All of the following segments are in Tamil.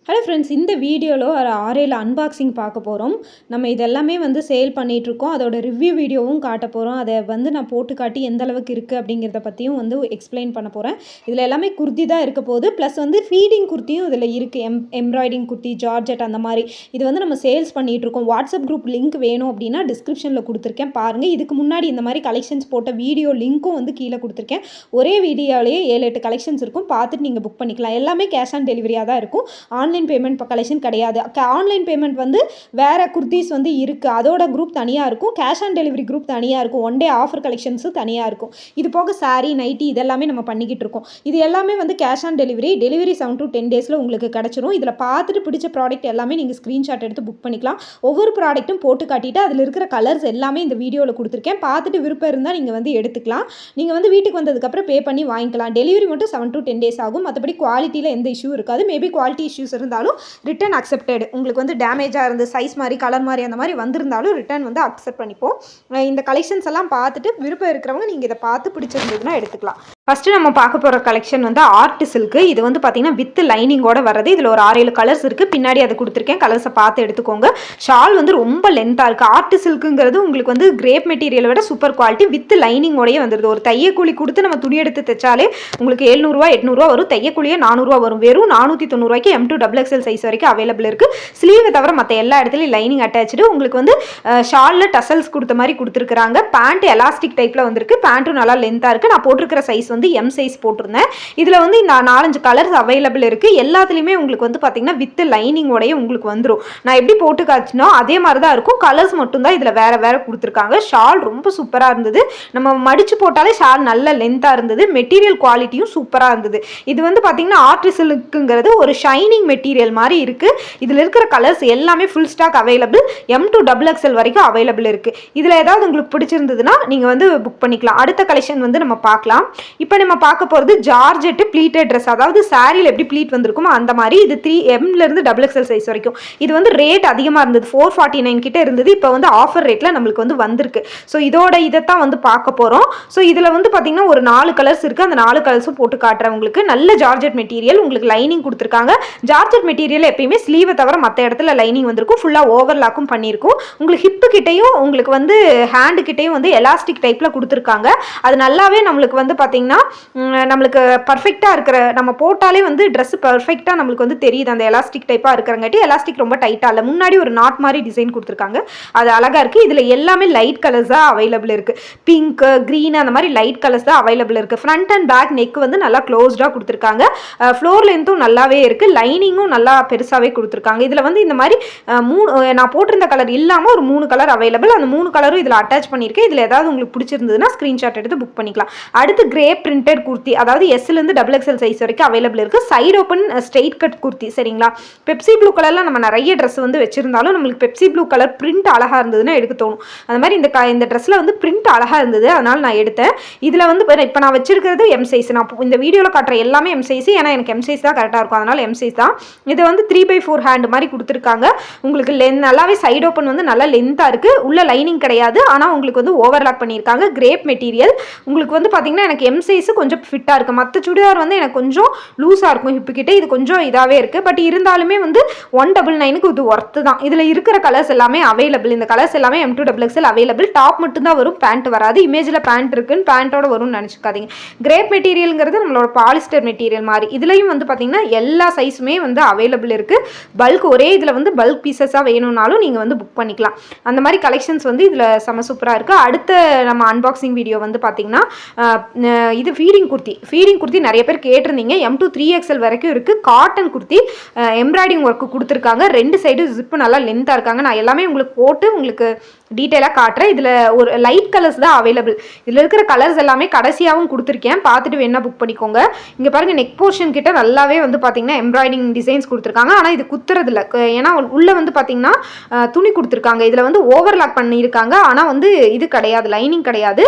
ஹலோ ஃப்ரெண்ட்ஸ், இந்த வீடியோவில் ஒரு 6-7 அன்பாக்சிங் பார்க்க போகிறோம். நம்ம இதெல்லாமே சேல் பண்ணிகிட்ருக்கோம். அதோட ரிவ்யூ வீடியோவும் காட்ட போகிறோம். அதை நான் போட்டு காட்டி எந்த அளவுக்கு இருக்குது அப்படிங்கிறத பற்றியும் எக்ஸ்பிளைன் பண்ண போகிறேன். இதில் எல்லாமே குர்த்தி தான் இருக்க போகுது. ப்ளஸ் ஃபீடிங் குர்த்தியும் இதில் இருக்குது. எம்ப்ராய்டிங் குர்த்தி, ஜார்ஜெட் அந்த மாதிரி இது நம்ம சேல்ஸ் பண்ணிகிட்ருக்கோம். வாட்ஸ்அப் குரூப் லிங்க் வேணும் அப்படின்னா டிஸ்கிரிப்ஷனில் கொடுத்துருக்கேன் பாருங்கள். இதுக்கு முன்னாடி இந்த மாதிரி கலெக்ஷன்ஸ் போட்ட வீடியோ லிங்க்கும் கீழே கொடுத்துருக்கேன். ஒரே வீடியோலேயே 7-8 கலெக்ஷன்ஸ் இருக்கும். பார்த்துட்டு நீங்கள் புக் பண்ணிக்கலாம். எல்லாமே கேஷ் ஆன் டெலிவரியாக தான் இருக்கும். ஆன்லைன் பேமெண்ட் கலெக்ஷன் கிடையாது. ஆன்லைன் பேமெண்ட் வேறு குர்த்திஸ் இருக்குது. அதோட குரூப் தனியாக இருக்கும். கேஷ் ஆன் டெலிவரி குரூப் தனியாக இருக்கும். ஒன் டே ஆஃபர் கலெக்ஷன்ஸு தனியாக இருக்கும். இது போக சாரீ, நைட்டி இதெல்லாமே நம்ம பண்ணிக்கிட்டு இருக்கோம். இது எல்லாமே கேஷ் ஆன் டெலிவரி 7 to 10 டேஸில் உங்களுக்கு கிடச்சிரும். இதில் பார்த்துட்டு பிடிச்ச ப்ராடக்ட் எல்லாமே நீங்கள் ஸ்க்ரீன்ஷாட் எடுத்து புக் பண்ணிக்கலாம். ஒவ்வொரு ப்ராடக்ட்டும் போட்டு காட்டிட்டு அதில் இருக்கிற கலர்ஸ் எல்லாமே இந்த வீடியோவில் கொடுத்துருக்கேன். பார்த்துட்டு விருப்பம் இருந்தால் நீங்கள் எடுத்துக்கலாம். நீங்கள் வீட்டுக்கு வந்ததுக்கப்புறம் பே பண்ணி வாங்கிக்கலாம். டெலிவரி மட்டும் 7 to 10 டேஸ் ஆகும். மற்றபடி குவாலிட்டியில் எந்த இஷ்யூ இருக்காது. மேபி குவாலிட்டி இஷ்யூஸ் இருந்தாலும் ரிட்டன் அக்செப்டட். உங்களுக்கு டேமேஜாக இருந்து சைஸ் மாதிரி, கலர் மாதிரி அந்த மாதிரி வந்திருந்தாலும் ரிட்டன் அக்செப்ட் பண்ணிப்போம். இந்த கலெக்ஷன்ஸ் எல்லாம் பார்த்துட்டு விருப்பம் இருக்கிறவங்க நீங்கள் இதை பார்த்து பிடிச்சிருந்ததுன்னா எடுத்துக்கலாம். ஃபஸ்ட்டு நம்ம பார்க்க போகிற கலெக்ஷன் ஆர்ட் சில்க்கு. இது பார்த்தீங்கன்னா வித் லைனிங்கோட வர்றது. இதில் ஒரு 6-7 கலர்ஸ் இருக்குது. பின்னாடி அதை கொடுத்துருக்கேன். கலர்ஸை பார்த்து எடுத்துக்கோங்க. ஷால் ரொம்ப லென்த்தாக இருக்குது. ஆர்ட் சில்க்குங்கிறது உங்களுக்கு கிரேப் மெட்டீரியலை விட சூப்பர் குவாலிட்டி வித் லைனிங்கோடையே வந்துடுது. ஒரு தையக்கூலி கொடுத்து நம்ம துணி எடுத்து தைச்சாலே உங்களுக்கு 700-800 வரும். தையக்கூலியே 400 வரும். வெறும் 490 M2XXL சைஸ் வரைக்கும் அவைலபிள் இருக்குது. ஸ்லீவை தவிர மற்ற எல்லா இடத்துலையும் லைனிங் அட்டாச்சு. உங்களுக்கு ஷாலில் டசல்ஸ் கொடுத்த மாதிரி கொடுத்துருக்குறாங்க. பேண்ட் எலாஸ்டிக் டைப்பில் வந்திருக்கு. பேண்ட்டும் நல்லா லென்த்தாக இருக்குது. நான் போட்டிருக்கிற சைஸ் M சைஸ் போட்டிருந்தேன். இதில் இந்த 4-5 கலர்ஸ் அவைலபிள் இருக்குது. எல்லாத்துலேயுமே உங்களுக்கு பார்த்தீங்கன்னா வித் லைனிங்கோடையே உங்களுக்கு வந்துடும். நான் எப்படி போட்டு காய்ச்சினோ அதே மாதிரி தான் இருக்கும். கலர்ஸ் மட்டும்தான் இதில் வேறு வேறு கொடுத்துருக்காங்க. ஷால் ரொம்ப சூப்பராக இருந்தது. நம்ம மடித்து போட்டாலே ஷால் நல்ல லென்த்தாக இருந்தது. மெட்டீரியல் குவாலிட்டியும் சூப்பராக இருந்தது. இது பார்த்தீங்கன்னா ஆர்ட் சில்க்குங்கிறது ஒரு ஷைனிங் மெட்டீரியல் மாதிரி இருக்குது. இதில் இருக்கிற கலர்ஸ் எல்லாமே ஃபுல் ஸ்டாக் அவைலபிள். M2XXL வரைக்கும் அவைலபிள் இருக்குது. இதில் ஏதாவது உங்களுக்கு பிடிச்சிருந்ததுன்னா நீங்கள் புக் பண்ணிக்கலாம். அடுத்த கலெக்ஷன் நம்ம பார்க்கலாம். இப்போ நம்ம பார்க்க போகிறது ஜார்ஜெட் ப்ளீட்டட் ட்ரெஸ். அதாவது சாரியில் எப்படி ப்ளீட் வந்திருக்குமோ அந்த மாதிரி. இது 3M XXL சைஸ் வரைக்கும். இது ரேட் அதிகமாக இருந்தது. 449 கிட்ட இருந்தது. இப்போ ஆஃபர் ரேட்டில் நம்மளுக்கு வந்திருக்கு. ஸோ இதோட இதைத்தான் பார்க்க போகிறோம். ஸோ இதில் பார்த்தீங்கன்னா ஒரு 4 கலர்ஸ் இருக்குது. அந்த 4 கலர்ஸும் போட்டு காட்டுறேன் உங்களுக்கு. நல்ல ஜார்ஜெட் மெட்டீரியல். உங்களுக்கு லைனிங் கொடுத்துருக்காங்க. ஜார்ஜெட் மெட்டீரியல் எப்பயுமே ஸ்லீவை தவிர மற்ற இடத்துல லைனிங் வந்திருக்கும். ஃபுல்லாக ஓவர்லாக்கும் பண்ணியிருக்கும். உங்களுக்கு ஹிப்பு கிட்டையும் உங்களுக்கு ஹேண்டு கிட்டையும் எலாஸ்டிக் டைப்பில் கொடுத்துருக்காங்க. அது நல்லாவே நம்மளுக்கு பார்த்தீங்கன்னா நம்மளுக்கு பர்ஃபெக்டாக இருக்கிற நம்ம போட்டாலே ட்ரெஸ் பர்ஃபெக்டாக நம்மளுக்கு தெரியுது. அந்த எலாஸ்டிக் டைப்பாக இருக்கிறங்காட்டி எலாஸ்டிக் ரொம்ப டைட்டாக இல்லை. முன்னாடி ஒரு நாட் மாதிரி டிசைன் கொடுத்துருக்காங்க. அது அழகாக இருக்குது. இதில் எல்லாமே லைட் கலர்ஸாக அவைலபிள் இருக்குது. பிங்க், க்ரீன் அந்த மாதிரி லைட் கலர்ஸ் தான் அவைலபிள் இருக்குது. ஃப்ரண்ட் அண்ட் பேக் நெக் நல்லா க்ளோஸ்டாக கொடுத்துருக்காங்க. ஃப்ளோர் லென்த்தும் நல்லாவே இருக்குது. லைனிங்கும் நல்லா பெருசாகவே கொடுத்துருக்காங்க. இதில் இந்த மாதிரி நான் போட்டிருந்த கலர் இல்லாமல் ஒரு 3 கலர் அவைலபிள். அந்த 3 கலரும் இதில் அட்டாச் பண்ணியிருக்கேன். இதில் ஏதாவது உங்களுக்கு பிடிச்சிருந்ததுன்னா ஸ்க்ரீன்ஷாட் எடுத்து புக் பண்ணிக்கலாம். அடுத்து கிரே பிரிண்டட் குர்த்தி. அதாவது S-லேருந்து XXL சைஸ் வரைக்கும் அவைலபிள் இருக்குது. Side open straight cut kurti. சரிங்களா? பெப்சி ப்ளூ கலரில் நம்ம நிறைய ட்ரெஸ் வச்சிருந்தாலும் நம்மளுக்கு பெப்சி ப்ளூ கலர் பிரிண்ட் அழகாக இருந்ததுன்னா எடுக்க தோணும். அந்த மாதிரி இந்த ட்ரெஸ்ஸில் பிரிண்ட் அழகாக இருந்தது. அதனால் நான் எடுத்தேன். இதில் இப்போ நான் வச்சிருக்கிறது M சைஸ். நான் இந்த வீடியோவில் காட்டுற எல்லாமே M சைஸ். ஏன்னா எனக்கு M சைஸ் தான் கரெக்டாக இருக்கும். அதனால் M சைஸ் தான். இது 3/4 ஹேண்ட் மாதிரி கொடுத்துருக்காங்க. உங்களுக்கு நல்லாவே சைடு ஓப்பன் நல்லா லென்த்தாக இருக்குது. உள்ள லைனிங் கிடையாது. ஆனால் உங்களுக்கு ஓவர்லாக் பண்ணியிருக்காங்க. Grape material. உங்களுக்கு பார்த்தீங்கன்னா எனக்கு M சைஸ் கொஞ்சம் ஃபிட்டாக இருக்குது. மற்ற சுடிதார் எனக்கு கொஞ்சம் லூஸாக இருக்கும். ஹிப்பு கிட்டே இது கொஞ்சம் இதாகவே இருக்குது. பட் இருந்தாலுமே 199க்கு இது ஒர்த்து தான். இதில் இருக்கிற கலர்ஸ் எல்லாமே அவைலபிள். இந்த கலர்ஸ் எல்லாமே M2XXL அவைலபிள். டாப் மட்டும் தான் வரும். பேண்ட் வராது. இமேஜில் பேண்ட் இருக்குன்னு பேண்ட்டோட வரும்னு நினச்சிக்காதீங்க. கிரேப் மெட்டீரியலுங்கிறது நம்மளோட பாலிஸ்டர் மெட்டீரியல் மாதிரி. இதுலேயும் பார்த்தீங்கன்னா எல்லா சைஸுமே அவைலபிள் இருக்குது. பல்க் ஒரே இதில் பல்க் பீசஸாக வேணும்னாலும் நீங்கள் புக் பண்ணிக்கலாம். அந்த மாதிரி கலெக்ஷன்ஸ் இதில் செம சூப்பராக இருக்குது. அடுத்த நம்ம அன்பாக்சிங் வீடியோ பார்த்தீங்கன்னா இது ஃபீடிங் குர்த்தி நிறைய பேர் கேட்டிருந்தீங்க. M2 3XL வரைக்கும் இருக்குது. காட்டன் குர்த்தி எம்ப்ராய்டிங் ஒர்க்கு கொடுத்துருக்காங்க. 2 சைடு ஜிப்பு நல்லா லென்த்தாக இருக்காங்க. நான் எல்லாமே உங்களுக்கு டீட்டெயிலாக காட்டுறேன். இதில் ஒரு லைட் கலர்ஸ் தான் அவைலபிள். இதில் இருக்கிற கலர்ஸ் எல்லாமே கடைசியாகவும் கொடுத்துருக்கேன். பார்த்துட்டு வேணா புக் பண்ணிக்கோங்க. இங்கே பாருங்கள், நெக் போர்ஷன் கிட்ட நல்லாவே பார்த்தீங்கன்னா எம்ப்ராய்டிங் டிசைன்ஸ் கொடுத்துருக்காங்க. ஆனால் இது குத்துறதில்ல. ஏன்னா உள்ளே பார்த்தீங்கன்னா துணி கொடுத்துருக்காங்க. இதில் ஓவர்லாக் பண்ணியிருக்காங்க. ஆனால் இது கிடையாது, லைனிங் கிடையாது.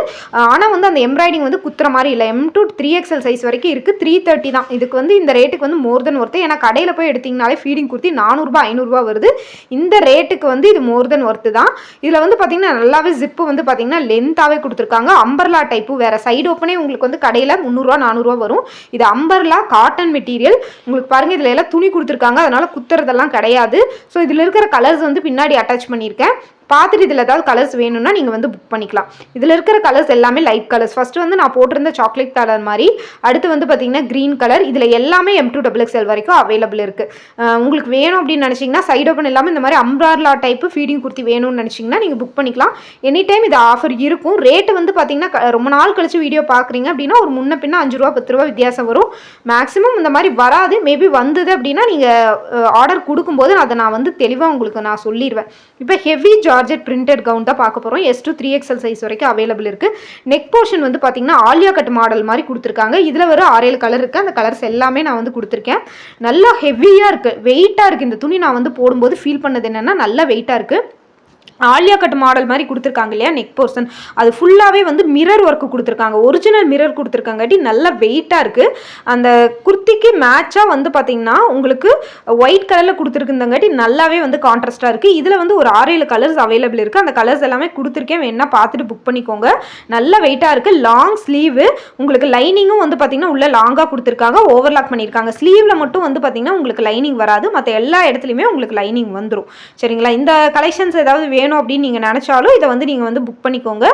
ஆனால் அந்த எம்ப்ராய்டிங் குத்துற மாதிரி இல்லை. M2 3XL சைஸ் வரைக்கும் இருக்குது. 330 தான். இதுக்கு இந்த ரேட்டுக்கு மோர் தென் ஒர்த்து. ஏன்னா கடையில் போய் எடுத்திங்கனாலே ஃபீடிங் குர்த்தி 400-500 வருது. இந்த ரேட்டுக்கு இது மோர் தென் ஒர்த்து தான். இதில் வந்து பார்த்தீங்கன்னா நல்லாவே ஜிப்பு வந்து பார்த்தீங்கன்னா லென்த்தாகவே கொடுத்துருக்காங்க. அம்பர்லா டைப்பு வேறு சைடு ஓப்பனே உங்களுக்கு வந்து கடையில் 300 400 வரும். இது அம்பர்லா காட்டன் மெட்டீரியல். உங்களுக்கு பாருங்கள் இதில் எல்லாம் துணி கொடுத்துருக்காங்க, அதனால் குத்துறதெல்லாம் கிடையாது. ஸோ இதில் இருக்கிற கலர்ஸ் வந்து பின்னாடி அட்டாச் பண்ணியிருக்கேன். பார்த்துட்டு இதில் ஏதாவது கலர்ஸ் வேணும்னா நீங்கள் வந்து புக் பண்ணிக்கலாம். இதில் இருக்கிற கலர்ஸ் எல்லாமே லைட் கலர்ஸ். ஃபஸ்ட்டு வந்து நான் போட்டிருந்த சாக்லேட் கலர் மாதிரி, அடுத்து வந்து பார்த்தீங்கன்னா க்ரீன் கலர். இதில் எல்லாமே M2XXL வரைக்கும் அவைலபிள் இருக்குது. உங்களுக்கு வேணும் அப்படின்னு நினச்சிங்கன்னா சைடு ஓப்பன் இல்லாமல் இந்த மாதிரி அம்ப்ராலா டைப்பு ஃபீடிங் குர்த்தி வேணும்னு நினச்சிங்கன்னா நீங்கள் புக் பண்ணிக்கலாம். எனி டைம் இது ஆஃபர் இருக்கும். ரேட்டு வந்து பார்த்தீங்கன்னா ரொம்ப நாள் கழிச்சு வீடியோ பார்க்குறீங்க அப்படின்னா ஒரு முன்ன பின்ன 5 ரூபா 10 ரூபா வித்தியாசம் வரும். மேக்ஸிமம் இந்த மாதிரி வராது. மேபி வந்தது அப்படின்னா நீங்கள் ஆர்டர் கொடுக்கும்போது அதை நான் வந்து தெளிவாக உங்களுக்கு நான் சொல்லிடுவேன். இப்போ ஹெவி ஜார்ஜெட் பிரிண்டட் கவுன் தான் பார்க்க போகிறோம். S to 3XL சைஸ் வரைக்கும் அவைலபிள் இருக்குது. நெக் போர்ஷன் வந்து பார்த்தீங்கன்னா ஆலியா கட் மாடல் மாதிரி கொடுத்துருக்காங்க. இதில் வர 6-7 கலர் இருக்குது. அந்த கலர்ஸ் எல்லாமே நான் வந்து கொடுத்துருக்கேன். நல்லா ஹெவியாக இருக்குது, வெயிட்டாக இருக்குது. இந்த துணி நான் வந்து போடும்போது ஃபீல் பண்ணது என்னென்னா நல்லா வெயிட்டாக இருக்குது. ஆலியா கட் மாடல் மாதிரி கொடுத்துருக்காங்க இல்லையா நெக் போர்ஷன், அது ஃபுல்லாகவே வந்து மிரர் ஒர்க்கு கொடுத்துருக்காங்க. ஒரிஜினல் மிரர் கொடுத்துருக்காங்காட்டி நல்ல வெயிட்டாக இருக்குது. அந்த குர்த்திக்கு மேட்சாக வந்து பார்த்தீங்கன்னா உங்களுக்கு ஒயிட் கலரில் கொடுத்துருக்குங்காட்டி நல்லாவே வந்து கான்ட்ராஸ்டாக இருக்குது. இதில் வந்து ஒரு 6-7 கலர்ஸ் அவைலபிள் இருக்குது. அந்த கலர்ஸ் எல்லாமே கொடுத்துருக்கேன், வேணா பார்த்துட்டு புக் பண்ணிக்கோங்க. நல்ல வெயிட்டாக இருக்குது. லாங் ஸ்லீவு, உங்களுக்கு லைனிங்கும் வந்து பார்த்தீங்கன்னா உள்ள லாங்காக கொடுத்துருக்காங்க, ஓவர்லாக் பண்ணியிருக்காங்க. ஸ்லீவில் மட்டும் வந்து பார்த்தீங்கன்னா உங்களுக்கு லைனிங் வராது, மற்ற எல்லா இடத்துலையுமே உங்களுக்கு லைனிங் வந்துடும். சரிங்களா? இந்த கலெக்ஷன்ஸ் ஏதாவது வேணும் அப்படின்னு நீங்கள் நினச்சாலும் இதை வந்து நீங்கள் வந்து புக் பண்ணிக்கோங்க.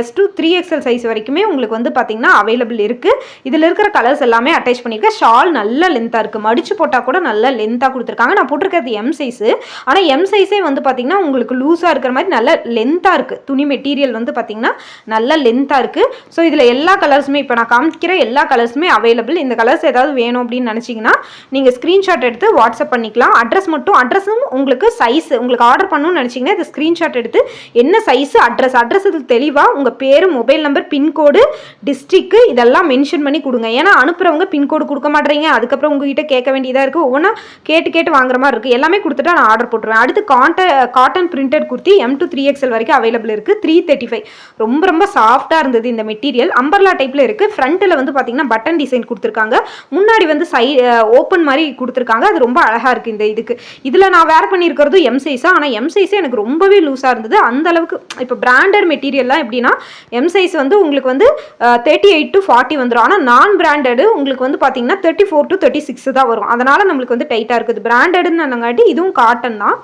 S to 3XL சைஸ் வரைக்குமே உங்களுக்கு வந்து பார்த்தீங்கன்னா அவைலபிள் இருக்குது. இதில் இருக்கிற கலர்ஸ் எல்லாமே அட்டாச் பண்ணியிருக்கேன். ஷால் நல்ல லென்த்தாக இருக்குது, மடிச்சு போட்டால் கூட நல்ல லென்த்தாக கொடுத்துருக்காங்க. நான் போட்டிருக்கிறது M சைஸு, ஆனால் M சைஸே வந்து பார்த்தீங்கன்னா உங்களுக்கு லூஸாக இருக்கிற மாதிரி நல்ல லென்த்தாக இருக்குது. துணி மெட்டீரியல் வந்து பார்த்தீங்கன்னா நல்ல லென்த்தாக இருக்குது. ஸோ இதில் எல்லா கலர்ஸுமே இப்போ நான் காமிக்கிற எல்லா கலர்ஸுமே அவைலபிள். இந்த கலர்ஸ் ஏதாவது வேணும் அப்படின்னு நினச்சிங்கன்னா நீங்கள் ஸ்க்ரீன்ஷாட் எடுத்து வாட்ஸ்அப் பண்ணிக்கலாம். அட்ரஸும் உங்களுக்கு சைஸ் உங்களுக்கு ஆர்டர் பண்ணணும்னு நினச்சிங்கன்னா இது ஸ்க்ரீன்ஷாட் எடுத்து என்ன சைஸு அட்ரஸ் இது தெளிவாக உங்கள் பேர், மொபைல் நம்பர், பின்கோடு, டிஸ்ட்ரிக்கு இதெல்லாம் மென்ஷன் பண்ணி கொடுங்க. ஏன்னா அனுப்புகிறவங்க பின்கோடு கொடுக்க மாட்டேறீங்க, அதுக்கப்புறம் உங்ககிட்ட கேட்க வேண்டியதாக இருக்குது. ஒவ்வொன்றா கேட்டு வாங்குற மாதிரி இருக்குது. எல்லாமே கொடுத்துட்டா நான் ஆர்டர் போட்டுருவேன். அடுத்து cotton printed kurti M to 3XL வரைக்கும் அவைலபிள் இருக்குது. 335 ரொம்ப ரொம்ப சாஃப்டாக இருந்தது இந்த மெட்டீரியல். அம்பர்லா டைப்பில் இருக்குது. ஃப்ரண்ட்டில் வந்து பார்த்தீங்கன்னா பட்டன் டிசைன் கொடுத்துருக்காங்க, முன்னாடி வந்து ஓப்பன் மாதிரி கொடுத்துருக்காங்க. அது ரொம்ப அழகாக இருக்குது இந்த இதுக்கு. இதில் நான் வேர் பண்ணியிருக்கிறது M சைஸாக, ஆனால் M சைஸே எனக்கு ரொம்பவே லூஸாக இருந்தது. அந்த அளவுக்கு இப்போ பிராண்டட் மெட்டீரியல்லாம் எப்படின்னா M சைஸ் வந்து உங்களுக்கு வந்து 38 to 40 வந்துடும். ஆனால் நான் பிராண்டடு உங்களுக்கு வந்து பார்த்தீங்கன்னா 34 to 36 தான் வரும். அதனால் நம்மளுக்கு வந்து டைட்டாக இருக்குது. பிராண்டடுன்னு என்னங்காட்டி இதுவும் காட்டன் தான்.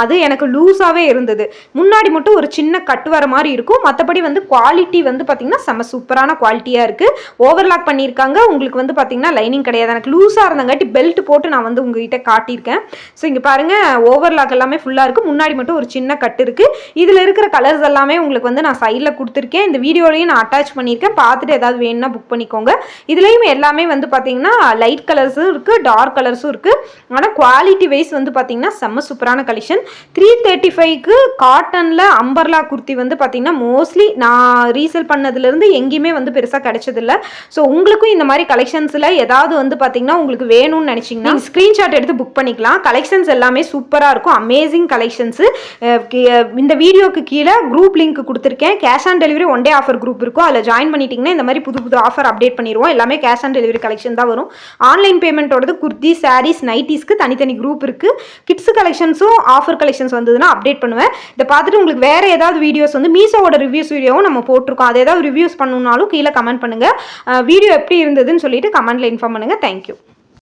அது எனக்கு லூஸாகவே இருந்தது. முன்னாடி மட்டும் ஒரு சின்ன கட்டு வர மாதிரி இருக்கும். மற்றபடி வந்து குவாலிட்டி வந்து பார்த்தீங்கன்னா செம்ம சூப்பரான குவாலிட்டியாக இருக்குது. ஓவர்லாக் பண்ணியிருக்காங்க. உங்களுக்கு வந்து பார்த்தீங்கன்னா லைனிங் கிடையாது. எனக்கு லூஸாக இருந்தங்காட்டி பெல்ட் போட்டு நான் வந்து உங்ககிட்ட காட்டியிருக்கேன். ஸோ இங்கே பாருங்கள், ஓவர்லாக் எல்லாமே ஃபுல்லாக இருக்குது. முன்னாடி மட்டும் ஒரு சின்ன கட்டு இருக்குது. இதில் இருக்கிற கலர்ஸ் எல்லாமே உங்களுக்கு வந்து நான் சைடில் கொடுத்துருக்கேன். இந்த வீடியோலையும் நான் அட்டாச் பண்ணியிருக்கேன். பார்த்துட்டு ஏதாவது வேணும்னா புக் பண்ணிக்கோங்க. இதுலேயும் எல்லாமே வந்து பார்த்தீங்கன்னா லைட் கலர்ஸும் இருக்குது, டார்க் கலர்ஸும் இருக்குது. ஆனால் குவாலிட்டி வைஸ் வந்து பார்த்தீங்கன்னா செம்ம சூப்பரான கலெக்ஷன். 335க்கு காட்டனில் அம்பர்லா குர்த்தி வந்து பார்த்தீங்கன்னா மோஸ்ட்லி நான் ரீசேல் பண்ணதுலேருந்து எங்கேயுமே வந்து பெருசாக கிடைச்சதில்லை. ஸோ உங்களுக்கும் இந்த மாதிரி கலெக்ஷன்ஸில் ஏதாவது வந்து பார்த்தீங்கன்னா உங்களுக்கு வேணும்னு நினச்சிங்கன்னா ஸ்க்ரீன்ஷாட் எடுத்து புக் பண்ணிக்கலாம். கலெக்ஷன்ஸ் எல்லாமே சூப்பராக இருக்கும். Amazing collections. இந்த வீடியோக்கு கீழே குரூப் லிங்க் கொடுத்துருக்கேன். Cash on delivery one day offer group இருக்கும். அதில் ஜாயின் பண்ணிட்டீங்கன்னா இந்த மாதிரி புது ஆஃபர் அப்டேட் பண்ணிடுவோம். எல்லாமே கேஷ் ஆன் டெலிவரி கலெக்ஷன் தான் வரும். ஆன்லைன் பேமெண்ட்டோடது குர்த்தி, சாரீஸ், நைட்டிஸ்க்கு தனித்தனி குரூப் இருக்குது. கிட்ஸ் கலெக்ஷன்ஸும் ஆஃபர் கலெக்ஷன்ஸ் வந்ததுன்னா அப்டேட் பண்ணுவேன். இதை பார்த்துட்டு உங்களுக்கு வேறு ஏதாவது வீடியோஸ் வந்து மீஷோவோட ரிவ்யூஸ் வீடியோவும் நம்ம போட்டிருக்கோம். அது ஏதாவது ரிவ்யூஸ் பண்ணணுன்னாலும் கீழே கமெண்ட் பண்ணுங்கள். வீடியோ எப்படி இருந்ததுன்னு சொல்லிட்டு கமெண்ட்டில் இன்ஃபார்ம் பண்ணுங்கள். தேங்க்யூ.